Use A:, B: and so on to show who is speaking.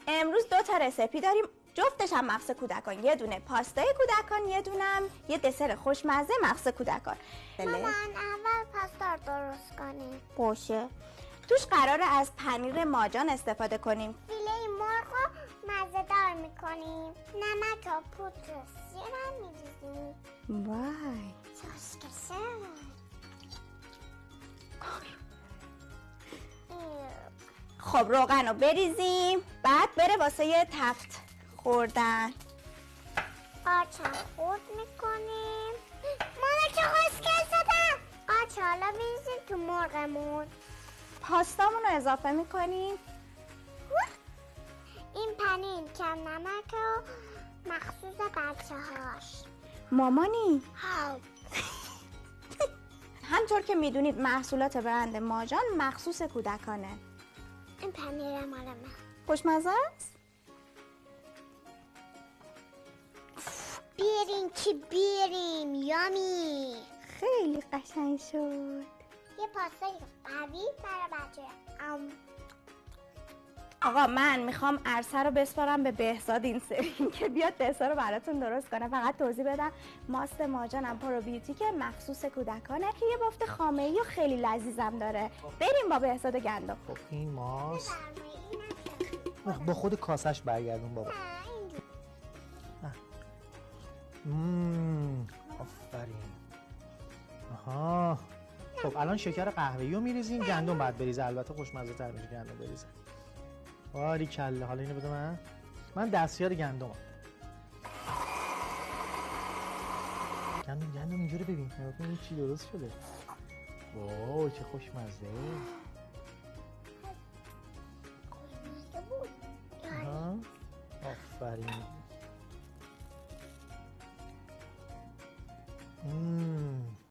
A: امروز 2 تا رسیپی داریم، جفتش هم مغز کودکان. یه دونه پاستای کودکان، یه دونم یه دسر خوشمزه مغز کودکان.
B: مامان اول پاستا رو درست کنیم.
A: باشه. توش قراره از پنیر ماجان استفاده کنیم.
B: فیله مرغ رو مزه‌دار میکنیم. نمک و پودر سیر هم میریزیم.
A: وای
B: خوشگشه.
A: خب روغن رو بریزیم، بعد بره واسه یه تفت خوردن.
B: قارچ هم خورد میکنیم. ماما چه خوشگل شدن. قارچ حالا بریزیم تو مرغمون.
A: پاستامون رو اضافه میکنیم.
B: این پنیر کم نمک و مخصوص بچه هاش.
A: مامانی
B: ها.
A: همطور که میدونید محصولات برند ماجان مخصوص کودکانه.
B: این پنیر مال من.
A: خوشمزه است؟
B: بیریم یامی.
A: خیلی قشنگ شد.
B: یه پاستای قوی برای بچه.
A: آقا من میخوام عرصه رو بسپارم به بهزاد این سری که بیاد دسر رو براتون درست کنه. فقط توضیح بدم ماست ماجانم پروبیوتیک مخصوص کودکانه که یه بافت خامه‌ای و خیلی لذیذم داره. بریم با بهزاد گندم.
C: خب این ماست با خود کاسش برگردون بابا. آفرین. آها. خب الان شکر قهوه‌ای رو میریزیم، گندم بعد بریزه، البته خوشمزه تر میشه گندم بریزه. واری کله. حالا اینو بده من دستیار گندمم. گندم اینجوری ببین. ببین چی درست شده. واو چه خوشمزه. آفرین.